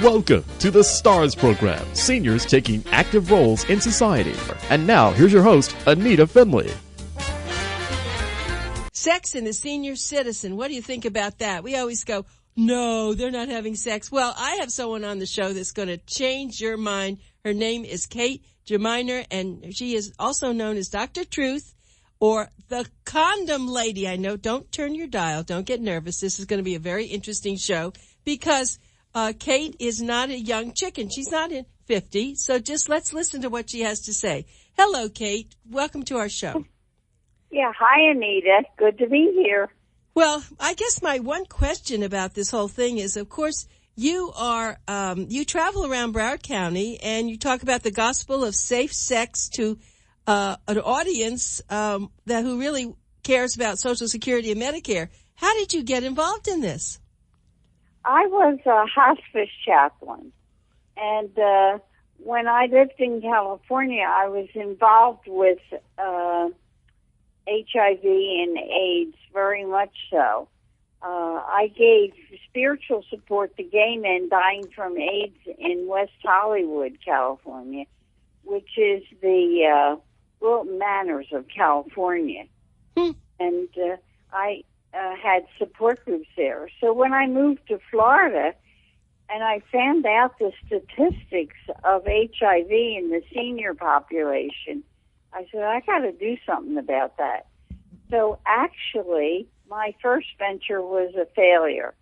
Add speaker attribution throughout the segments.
Speaker 1: Welcome to the STARS program, seniors taking active roles in society. And now, here's your host, ANITA FINLEY.
Speaker 2: Sex and the senior citizen. What do you think about that? We always go, no, they're not having sex. Well, I have someone on the show that's going to change your mind. Her name is Kate GeMeiner, and she is also known as Dr. Truth or the Condom Lady. I know, don't turn your dial. Don't get nervous. This is going to be a very interesting show because Kate is not a young chicken. She's not in 50. So just let's listen to what she has to say. Hello, Kate. Welcome to our show.
Speaker 3: Yeah. Hi, Anita. Good to be here.
Speaker 2: Well, I guess my one question about this whole thing is, of course, you are, you travel around Broward County and you talk about the gospel of safe sex to, an audience, who really cares about Social Security and Medicare. How did you get involved in this?
Speaker 3: I was a hospice chaplain, and when I lived in California, I was involved with HIV and AIDS, very much so. I gave spiritual support to gay men dying from AIDS in West Hollywood, California, which is the Wilton Manors of California. And I had support groups there. So when I moved to Florida and I found out the statistics of HIV in the senior population, I said, I got to do something about that. So actually, my first venture was a failure.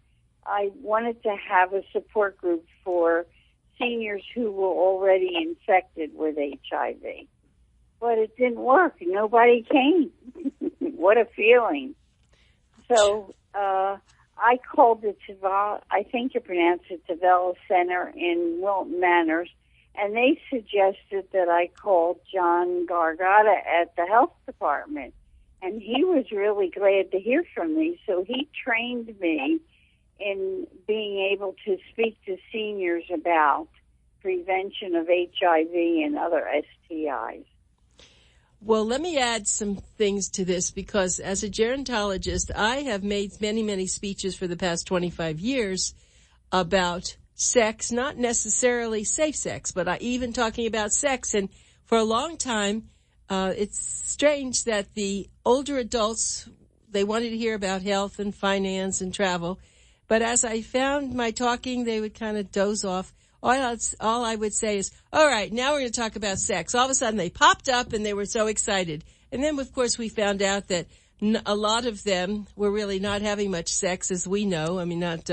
Speaker 3: I wanted to have a support group for seniors who were already infected with HIV. But it didn't work. Nobody came. What a feeling. So I called the Tavella, I think you pronounce it Tavella Center in Wilton Manors, and they suggested that I call John Gargata at the health department. And he was really glad to hear from me, so he trained me in being able to speak to seniors about prevention of HIV and other STIs.
Speaker 2: Well, let me add some things to this because as a gerontologist, I have made many, many speeches for the past 25 years about sex, not necessarily safe sex, but even talking about sex. And for a long time, it's strange that the older adults, they wanted to hear about health and finance and travel. But as I found my talking, they would kind of doze off. All I would say is, all right, now we're going to talk about sex. All of a sudden they popped up and they were so excited. And then, of course, we found out that a lot of them were really not having much sex, as we know. I mean, not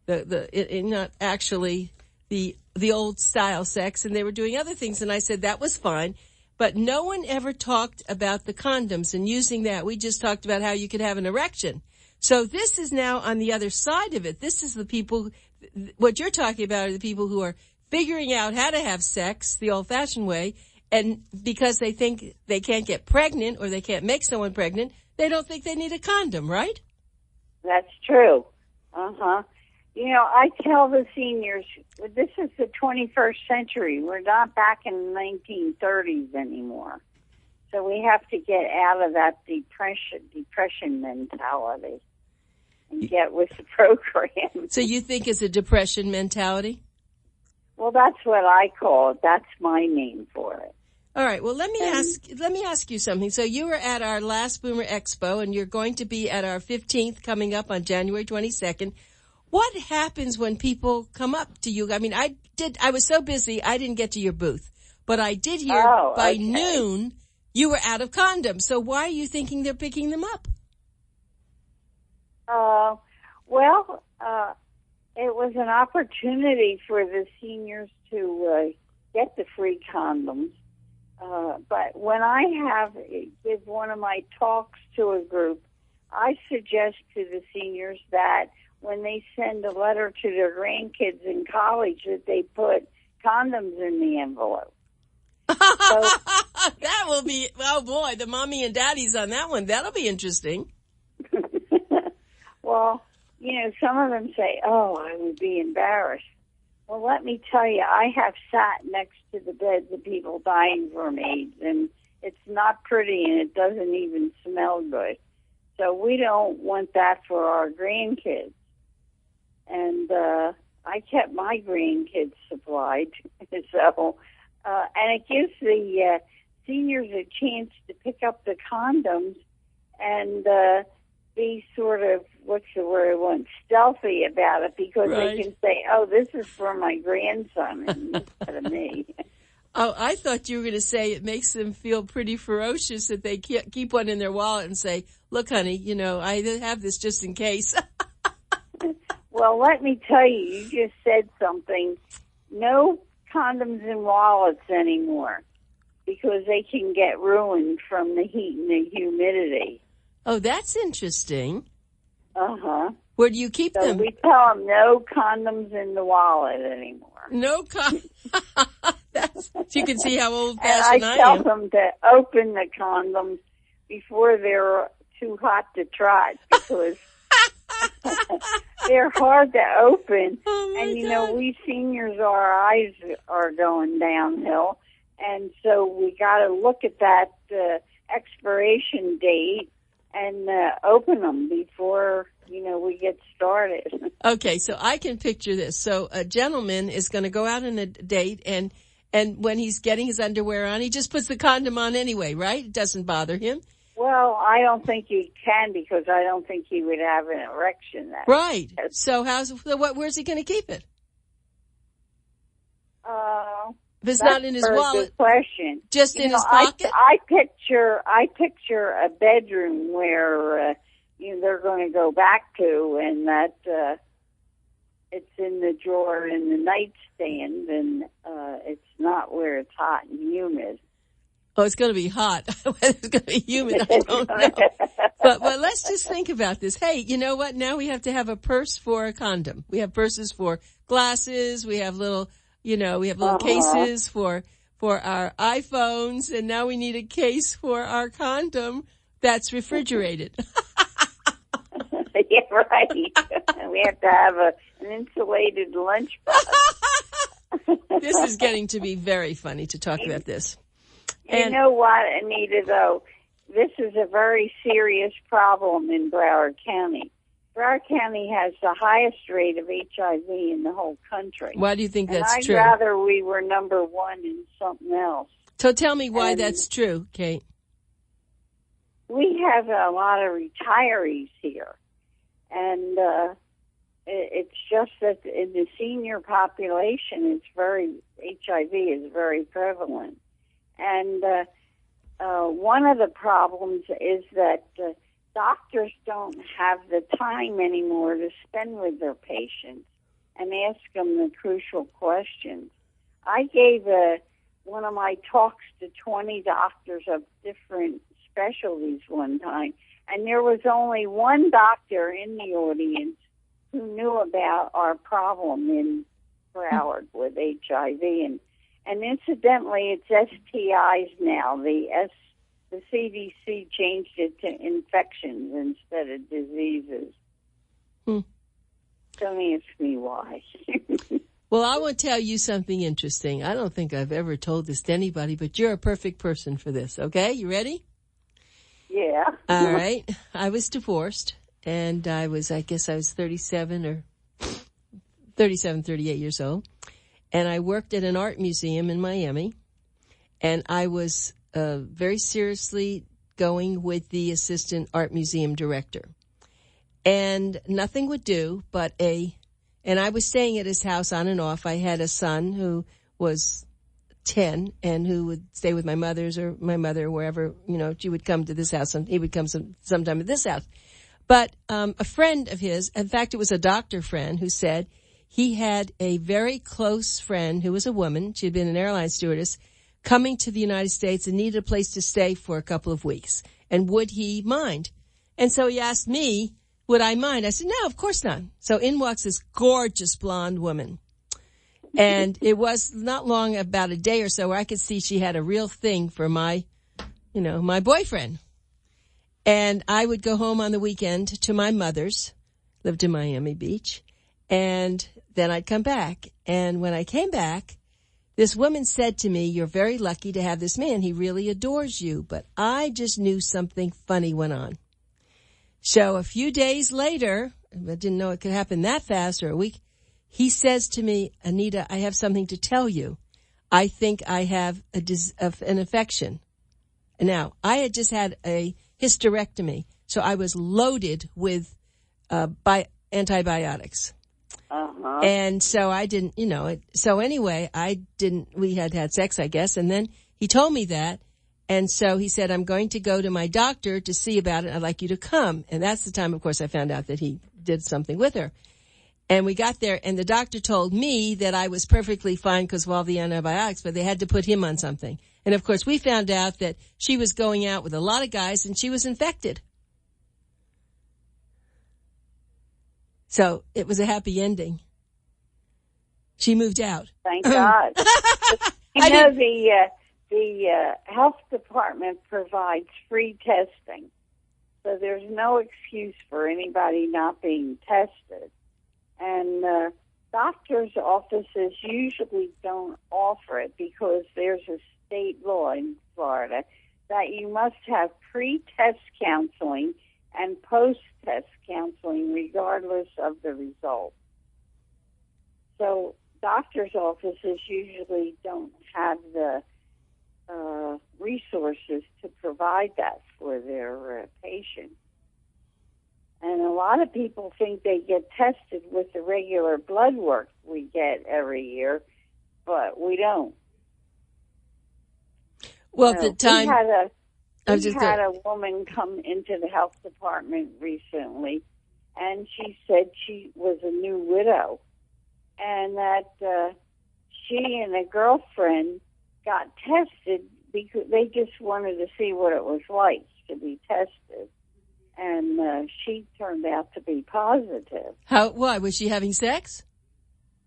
Speaker 2: not actually the old style sex, and they were doing other things. And I said that was fine. But no one ever talked about the condoms and using that. We just talked about how you could have an erection. So this is now on the other side of it. This is the people, what you're talking about are the people who are figuring out how to have sex the old-fashioned way, and because they think they can't get pregnant or they can't make someone pregnant, they don't think they need a condom, right? That's
Speaker 3: true. You know, I tell the seniors, this is the 21st century. We're not back in the 1930s anymore. So we have to get out of that depression mentality and get with the program.
Speaker 2: So you think it's a depression mentality?
Speaker 3: Well, that's what I call it. That's my name for it.
Speaker 2: All right. Well, let me ask you something. So you were at our last Boomer Expo, and you're going to be at our 15th coming up on January 22nd. What happens when people come up to you? I mean, I was so busy, I didn't get to your booth, but I did hear by noon you were out of condoms. So why are you thinking they're picking them up?
Speaker 3: It was an opportunity for the seniors to get the free condoms. But when I give one of my talks to a group, I suggest to the seniors that when they send a letter to their grandkids in college that they put condoms in the envelope. So,
Speaker 2: that will be, oh boy, the mommy and daddies on that one. That'll be interesting.
Speaker 3: Well, you know, some of them say, oh, I would be embarrassed. Well, let me tell you, I have sat next to the beds of people dying from AIDS, and it's not pretty and it doesn't even smell good. So we don't want that for our grandkids. And I kept my grandkids supplied. So, and it gives the seniors a chance to pick up the condoms and be sort of, what's the word I want, stealthy about it, because
Speaker 2: Right.
Speaker 3: they can say, oh, this is for my grandson instead of me.
Speaker 2: Oh, I thought you were going to say it makes them feel pretty ferocious that they keep one in their wallet and say, look, honey, you know, I have this just in case.
Speaker 3: Well, let me tell you, you just said something. No condoms in wallets anymore, because they can get ruined from the heat and the humidity.
Speaker 2: Oh, that's interesting.
Speaker 3: Uh-huh.
Speaker 2: Where do you keep
Speaker 3: So
Speaker 2: them?
Speaker 3: we tell them no condoms in the wallet anymore.
Speaker 2: No so you can see how
Speaker 3: And
Speaker 2: old-fashioned
Speaker 3: I
Speaker 2: I
Speaker 3: tell
Speaker 2: am.
Speaker 3: them to open the condoms before they're too hot to try, because they're hard to open.
Speaker 2: Oh, my
Speaker 3: And, you
Speaker 2: God.
Speaker 3: know, we seniors, our eyes are going downhill. And so we got to look at that expiration date and open them before, you know, we get started.
Speaker 2: Okay, so I can picture this. So a gentleman is going to go out on a date, and when he's getting his underwear on, he just puts the condom on anyway, right? It doesn't bother him.
Speaker 3: Well, I don't think he can, because I don't think he would have an erection that.
Speaker 2: Right. So where's he going to keep it? If it's not in his
Speaker 3: That's a
Speaker 2: wallet,
Speaker 3: good question.
Speaker 2: just
Speaker 3: You
Speaker 2: in
Speaker 3: know,
Speaker 2: his pocket?
Speaker 3: I picture a bedroom where you know, they're going to go back to, and that it's in the drawer in the nightstand, and it's not where it's hot and humid.
Speaker 2: Oh, it's going to be hot. Whether it's going to be humid, I don't know. But let's just think about this. Hey, you know what? Now we have to have a purse for a condom. We have purses for glasses. We have little, we have little cases for our iPhones, and now we need a case for our condom that's refrigerated.
Speaker 3: Yeah, right. We have to have an insulated lunchbox.
Speaker 2: This is getting to be very funny to talk about this.
Speaker 3: You know what, Anita, though? This is a very serious problem in Broward County. Broward County has the highest rate of HIV in the whole country.
Speaker 2: Why do you think that's
Speaker 3: I'd
Speaker 2: true?
Speaker 3: rather we were number one in something else.
Speaker 2: So tell me why that's true, Kate.
Speaker 3: We have a lot of retirees here, and it's just that in the senior population, HIV is very prevalent. And one of the problems is that doctors don't have the time anymore to spend with their patients and ask them the crucial questions. I gave one of my talks to 20 doctors of different specialties one time, and there was only one doctor in the audience who knew about our problem in Broward with HIV. And incidentally, it's STIs now. The CDC changed it to infections instead of diseases. Don't ask me why.
Speaker 2: Well, I want to tell you something interesting. I don't think I've ever told this to anybody, but you're a perfect person for this, okay? You ready?
Speaker 3: Yeah.
Speaker 2: All right. I was divorced, and I guess I was 38 years old. And I worked at an art museum in Miami, and I was very seriously going with the assistant art museum director. And nothing would do and I was staying at his house on and off. I had a son who was 10 and who would stay with my mother or wherever, she would come to this house, and he would come sometime at this house. But a friend of his, in fact, it was a doctor friend, who said he had a very close friend who was a woman. She had been an airline stewardess coming to the United States and needed a place to stay for a couple of weeks. And would he mind? And so he asked me, would I mind? I said, no, of course not. So in walks this gorgeous blonde woman. And it was not long, about a day or so, where I could see she had a real thing for my boyfriend. And I would go home on the weekend to my mother's, lived in Miami Beach. And then I'd come back. And when I came back, this woman said to me, you're very lucky to have this man. He really adores you. But I just knew something funny went on. So a few days later, I didn't know it could happen that fast, or a week, He says to me, Anita, I have something to tell you. I think I have an infection. Now, I had just had a hysterectomy, so I was loaded with antibiotics.
Speaker 3: Uh-huh.
Speaker 2: And so I didn't, so anyway, we had sex, I guess, and then he told me that. And so he said, I'm going to go to my doctor to see about it. I'd like you to come. And that's the time, of course, I found out that he did something with her. And we got there, and the doctor told me that I was perfectly fine because of all the antibiotics, but they had to put him on something. And, of course, we found out that she was going out with a lot of guys, and she was infected. So it was a happy ending. She moved out.
Speaker 3: Thank God. The health department provides free testing, so there's no excuse for anybody not being tested. And doctors' offices usually don't offer it because there's a state law in Florida that you must have pre-test counseling and post-test counseling regardless of the result. So doctors' offices usually don't have the resources to provide that for their patients. And a lot of people think they get tested with the regular blood work we get every year, but we don't.
Speaker 2: Well, at the time...
Speaker 3: We had a woman come into the health department recently, and she said she was a new widow, and that she and a girlfriend got tested because they just wanted to see what it was like to be tested. And she turned out to be positive.
Speaker 2: Why? Was she having sex?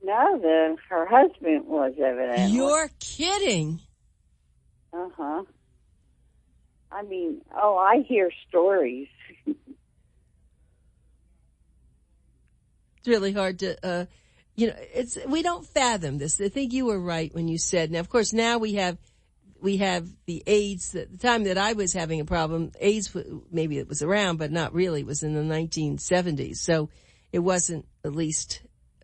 Speaker 3: No, her husband was, evidently.
Speaker 2: You're kidding.
Speaker 3: Uh-huh. I mean, I hear stories.
Speaker 2: It's really hard to, we don't fathom this. I think you were right when you said, now, of course, now we have the AIDS. At the time that I was having a problem, AIDS, maybe it was around, but not really. It was in the 1970s. So it wasn't at least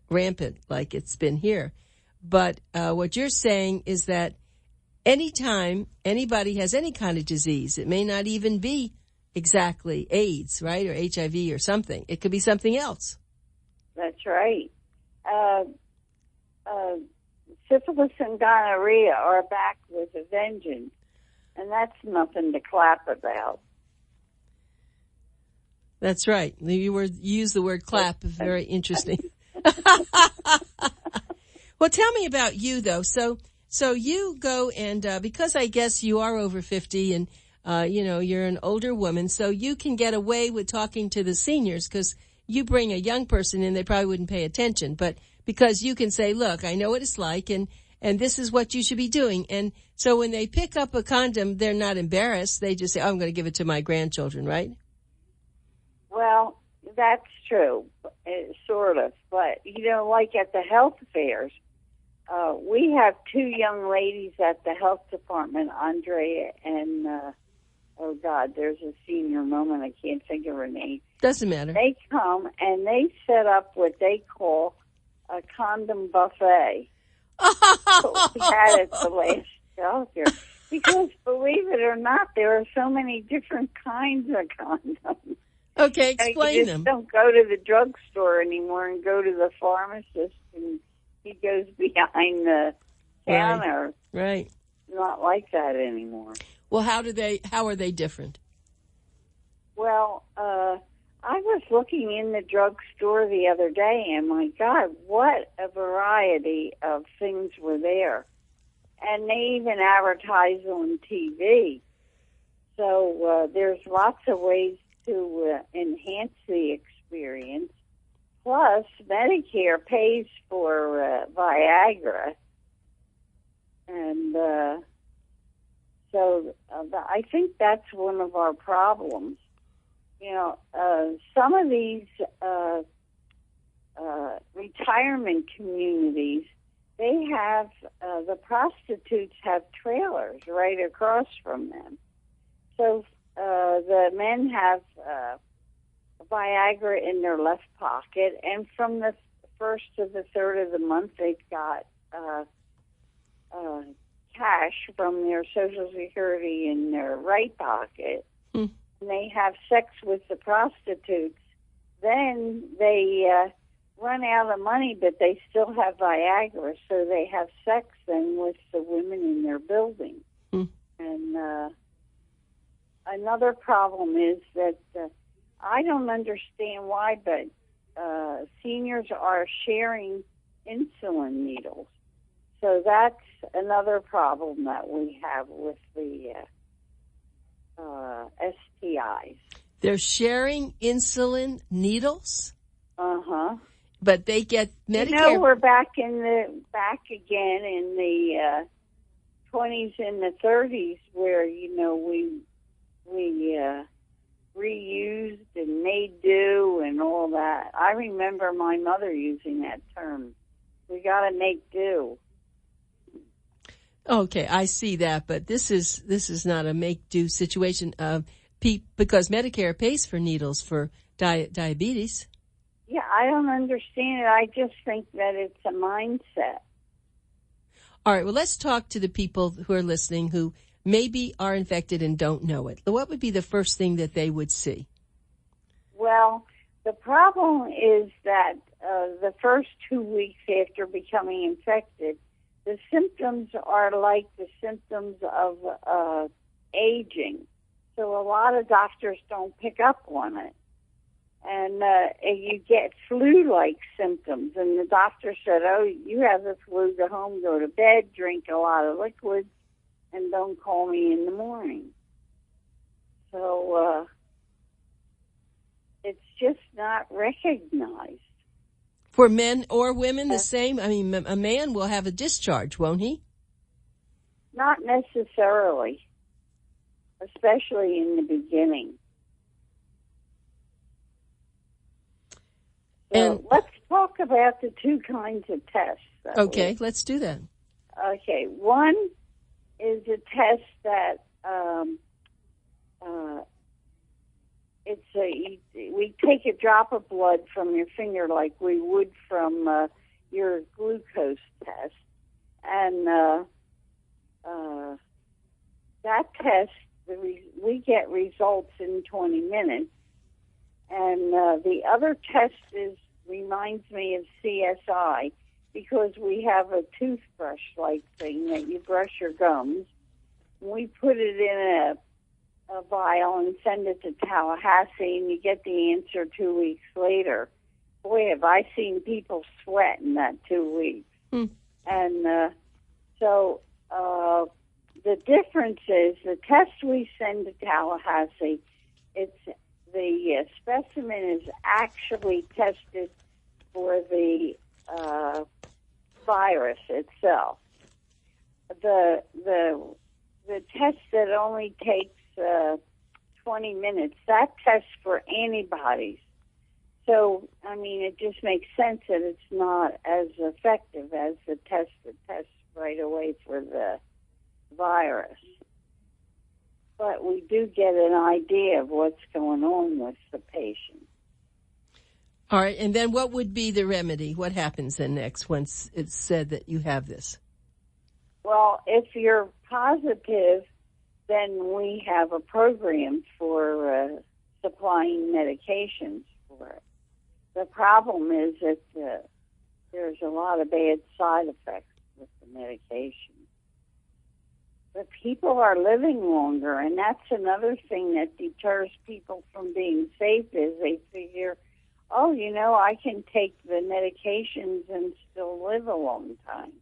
Speaker 2: rampant like it's been here. But what you're saying is that anytime anybody has any kind of disease, it may not even be exactly AIDS, right, or HIV or something. It could be something else.
Speaker 3: That's right. Syphilis and gonorrhea are back with a vengeance, and that's nothing to clap about.
Speaker 2: That's right. You used the word clap. Very interesting. Well, tell me about you, though. So you go and, because I guess you are over 50 and, you're an older woman, so you can get away with talking to the seniors because you bring a young person in, they probably wouldn't pay attention. But because you can say, look, I know what it's like and this is what you should be doing. And so when they pick up a condom, they're not embarrassed. They just say, I'm going to give it to my grandchildren, right?
Speaker 3: Well, that's true, sort of. But, like at the health fairs, we have two young ladies at the health department, Andrea and, there's a senior woman. I can't think of her name.
Speaker 2: Doesn't matter.
Speaker 3: They come and they set up what they call a condom buffet. We had it the last shelter. Because, believe it or not, there are so many different kinds of condoms.
Speaker 2: Okay, explain them.
Speaker 3: Don't go to the drugstore anymore and go to the pharmacist and he goes behind the counter.
Speaker 2: Right.
Speaker 3: It's not like that anymore.
Speaker 2: Well, how are they different?
Speaker 3: Well, I was looking in the drugstore the other day, and my God, what a variety of things were there. And they even advertise on TV. So there's lots of ways to enhance the experience. Plus, Medicare pays for Viagra. And so I think that's one of our problems. Some of these retirement communities, they have, the prostitutes have trailers right across from them. So the men have Viagra in their left pocket, and from the first to the third of the month, they've got cash from their Social Security in their right pocket, and they have sex with the prostitutes. Then they run out of money, but they still have Viagra, so they have sex then with the women in their building. And another problem is that I don't understand why, but seniors are sharing insulin needles. So that's another problem that we have with the STIs.
Speaker 2: They're sharing insulin needles?
Speaker 3: Uh-huh.
Speaker 2: But they get Medicare.
Speaker 3: You know, we're back again in the 20s and the 30s where, you know, we reused and made do and all that. I remember my mother using that term. We got to make do.
Speaker 2: Okay, I see that, but this is not a make-do situation because Medicare pays for needles for diabetes.
Speaker 3: Yeah, I don't understand it. I just think that it's a mindset.
Speaker 2: All right, well, let's talk to the people who are listening who maybe are infected and don't know it. What would be the first thing that they would see?
Speaker 3: Well, the problem is that the first 2 weeks after becoming infected, the symptoms are like the symptoms of aging. So a lot of doctors don't pick up on it. And you get flu-like symptoms. And the doctor said, oh, you have the flu, go home, go to bed, drink a lot of liquids, and don't call me in the morning. So it's just not recognized.
Speaker 2: For men or women, the same? I mean, a man will have a discharge, won't he?
Speaker 3: Not necessarily, especially in the beginning. So let's talk about the two kinds of tests.
Speaker 2: Okay, let's do that.
Speaker 3: Okay, one is a test that we take a drop of blood from your finger like we would from your glucose test, and that test we get results in 20 minutes. And the other test reminds me of CSI because we have a toothbrush-like thing that you brush your gums. We put it in a vial and send it to Tallahassee, and you get the answer 2 weeks later. Boy, have I seen people sweat in that 2 weeks. And so the difference is the test we send to Tallahassee, the specimen is actually tested for the virus itself. The test that only takes 20 minutes, that tests for antibodies. So, I mean, it just makes sense that it's not as effective as the test that tests right away for the virus. But we do get an idea of what's going on with the patient.
Speaker 2: All right, and then what would be the remedy? What happens then next once it's said that you have this?
Speaker 3: Well, if you're positive, then we have a program for supplying medications for it. The problem is that there's a lot of bad side effects with the medication. But people are living longer, and that's another thing that deters people from being safe is they figure, oh, you know, I can take the medications and still live a long time.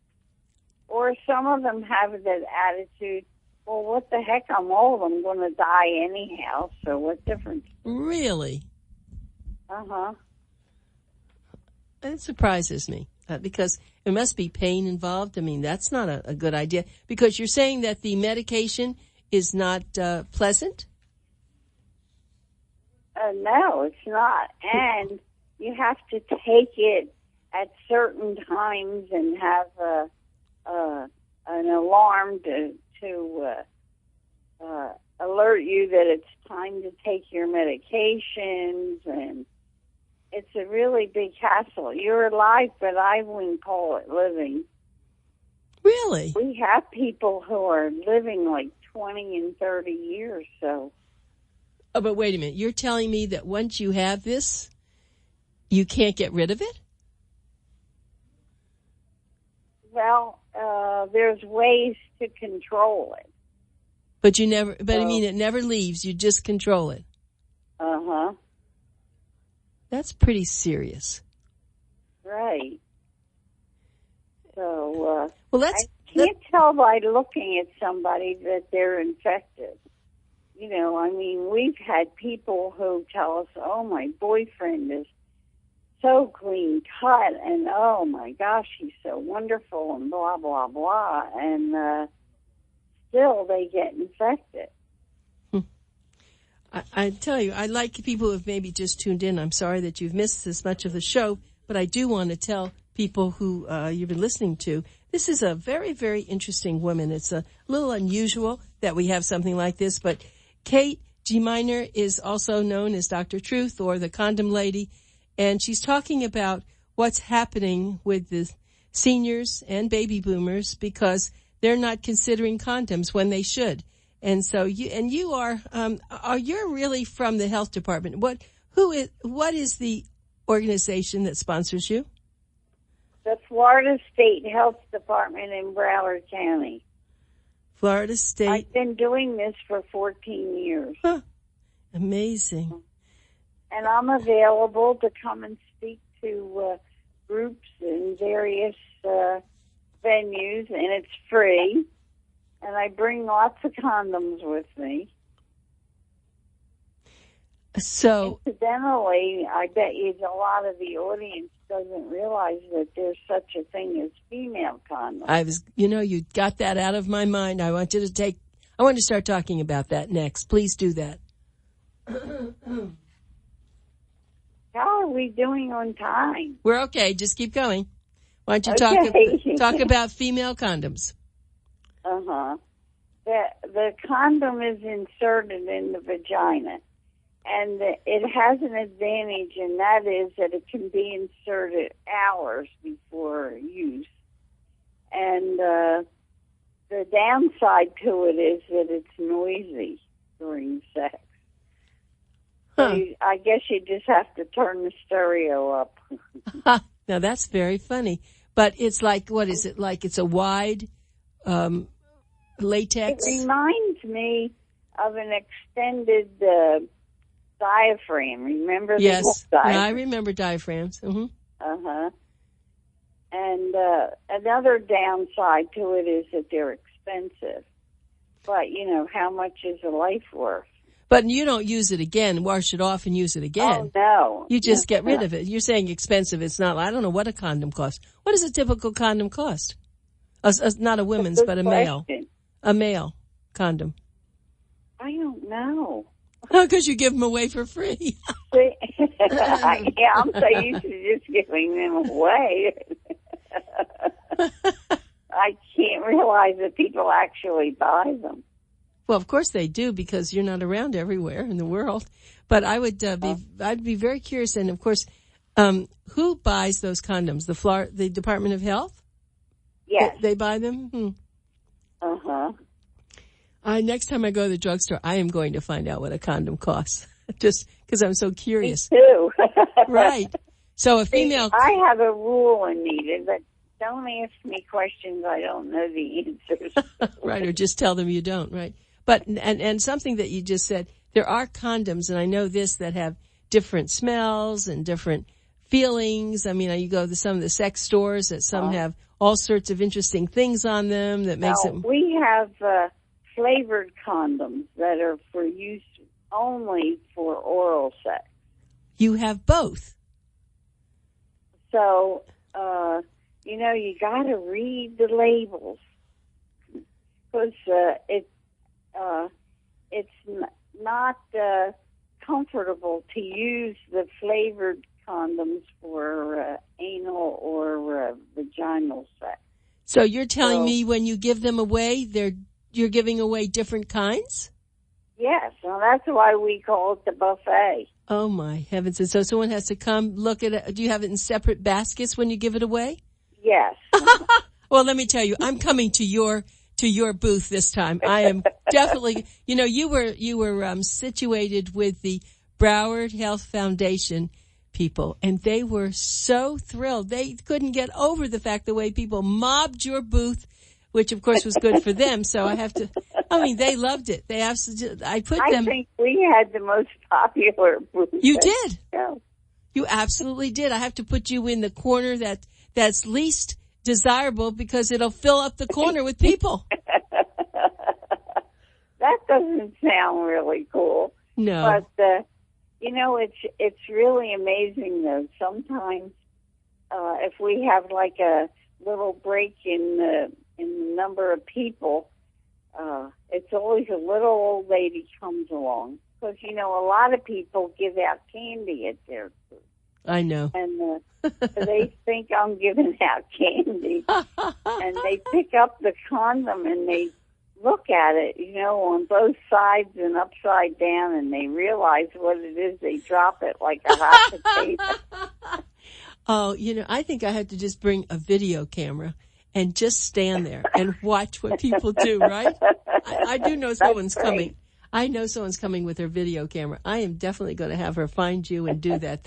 Speaker 3: Or some of them have that attitude, well, what the heck, I'm old, I'm going to die anyhow, so what difference?
Speaker 2: Really?
Speaker 3: Uh-huh.
Speaker 2: It surprises me because there must be pain involved. I mean, that's not a good idea because you're saying that the medication is not pleasant?
Speaker 3: No, it's not. And you have to take it at certain times and have an alarm to alert you that it's time to take your medications, and it's a really big hassle. You're alive, but I wouldn't call it living.
Speaker 2: Really?
Speaker 3: We have people who are living like 20 and 30 years, so.
Speaker 2: Oh, but wait a minute. You're telling me that once you have this, you can't get rid of it?
Speaker 3: Well, there's ways to control it.
Speaker 2: But I mean, it never leaves. You just control it.
Speaker 3: Uh-huh.
Speaker 2: That's pretty serious.
Speaker 3: Right. So,
Speaker 2: well,
Speaker 3: I can't tell by looking at somebody that they're infected. You know, I mean, we've had people who tell us, oh, my boyfriend is so clean cut, and oh, my gosh, he's so wonderful, and blah, blah, blah, and still they get infected.
Speaker 2: I tell you, I like people who have maybe just tuned in. I'm sorry that you've missed this much of the show, but I do want to tell people who you've been listening to, this is a very, very interesting woman. It's a little unusual that we have something like this, but Kate GeMeiner is also known as Dr. Truth or the Condom Lady, and she's talking about what's happening with the seniors and baby boomers because they're not considering condoms when they should. And so you are you're really from the health department. What is the organization that sponsors you?
Speaker 3: The Florida State Health Department in Broward County.
Speaker 2: Florida State.
Speaker 3: I've been doing this for 14 years.
Speaker 2: Huh. Amazing.
Speaker 3: And I'm available to come and speak to groups in various venues, and it's free. And I bring lots of condoms with me.
Speaker 2: So,
Speaker 3: incidentally, I bet you a lot of the audience doesn't realize that there's such a thing as female condoms.
Speaker 2: You got that out of my mind. I want to start talking about that next. Please do that.
Speaker 3: How are we doing on time?
Speaker 2: We're okay. Just keep going. Why don't you talk about female condoms?
Speaker 3: Uh-huh. The condom is inserted in the vagina, and it has an advantage, and that is that it can be inserted hours before use. And the downside to it is that it's noisy during sex.
Speaker 2: Huh.
Speaker 3: So I guess you just have to turn the stereo up.
Speaker 2: Now, that's very funny. But it's like, what is it like? It's a wide latex?
Speaker 3: It reminds me of an extended diaphragm. Remember?
Speaker 2: Yes,
Speaker 3: diaphragm?
Speaker 2: Yeah, I remember diaphragms. Mm-hmm.
Speaker 3: Uh-huh. And another downside to it is that they're expensive. But, how much is a life worth?
Speaker 2: But you don't use it again, wash it off and use it again.
Speaker 3: Oh, no.
Speaker 2: You just get rid of it. You're saying expensive. It's not. I don't know what a condom costs. What does a typical condom cost? Not a women's, but a male. A male condom.
Speaker 3: I don't know.
Speaker 2: Because you give them away for free.
Speaker 3: Yeah, I'm so used to just giving them away. I can't realize that people actually buy them.
Speaker 2: Well, of course they do because you're not around everywhere in the world. But I would I'd be very curious. And of course, who buys those condoms? The Department of Health?
Speaker 3: Yes.
Speaker 2: They buy them?
Speaker 3: Uh-huh.
Speaker 2: Next time I go to the drugstore, I am going to find out what a condom costs. Just because I'm so curious.
Speaker 3: Me too.
Speaker 2: Right. So a female.
Speaker 3: I have a rule, Anita, that don't ask me questions I don't know the answers.
Speaker 2: Right, or just tell them you don't, right? But, and something that you just said, there are condoms, and I know this, that have different smells and different feelings. I mean, you go to some of the sex stores that some have all sorts of interesting things on them that makes it.
Speaker 3: We have flavored condoms that are for use only for oral sex. You
Speaker 2: have both.
Speaker 3: So, you got to read the labels because it's not comfortable to use the flavored condoms for anal or vaginal sex.
Speaker 2: So you're telling me when you give them away, you're giving away different kinds?
Speaker 3: Yes, well, that's why we call it the buffet.
Speaker 2: Oh, my heavens. And so someone has to come look at it. Do you have it in separate baskets when you give it away?
Speaker 3: Yes.
Speaker 2: Well, let me tell you, I'm coming to your booth this time. I am definitely, you were situated with the Broward Health Foundation people, and they were so thrilled. They couldn't get over the fact the way people mobbed your booth, which of course was good for them. So they loved it. They absolutely, I think
Speaker 3: we had the most popular booth.
Speaker 2: You did. Yeah. You absolutely did. I have to put you in the corner that's least desirable because it'll fill up the corner with people.
Speaker 3: That doesn't sound really cool.
Speaker 2: No.
Speaker 3: But, it's really amazing though. Sometimes, if we have like a little break in the number of people, it's always a little old lady comes along. Because, a lot of people give out candy at their booth.
Speaker 2: I know.
Speaker 3: And they think I'm giving out candy. And they pick up the condom and they look at it, on both sides and upside down, and they realize what it is. They drop it like a hot potato.
Speaker 2: Oh, I think I had to just bring a video camera and just stand there and watch what people do, right? I do know someone's coming. I know someone's coming with her video camera. I am definitely going to have her find you and do that.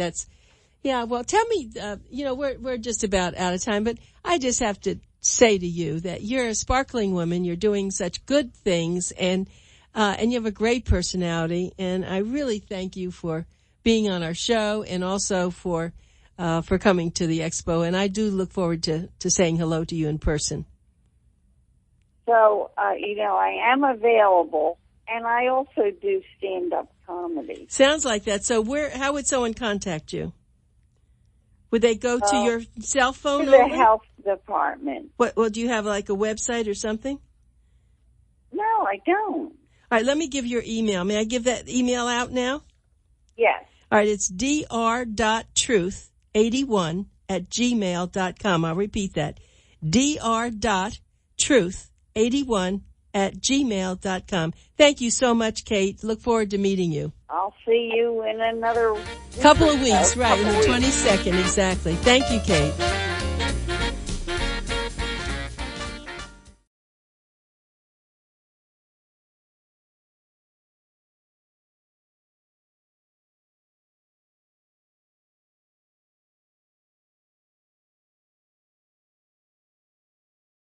Speaker 2: Well, tell me, we're just about out of time, but I just have to say to you that you're a sparkling woman. You're doing such good things, and you have a great personality. And I really thank you for being on our show and also for coming to the expo. And I do look forward to saying hello to you in person.
Speaker 3: So, I am available, and I also do stand-up comedy.
Speaker 2: Sounds like that. So how would someone contact you? Would they go to your cell phone?
Speaker 3: To the health department.
Speaker 2: Well, do you have like a website or something?
Speaker 3: No, I don't.
Speaker 2: All right, let me give your email. May I give that email out now?
Speaker 3: Yes.
Speaker 2: All right, it's dr.truth81@gmail.com. I'll repeat that. dr.truth81@gmail.com. Thank you so much, Kate. Look forward to meeting you.
Speaker 3: I'll see you in another
Speaker 2: couple of weeks, right, in the 22nd, exactly. Thank you, Kate.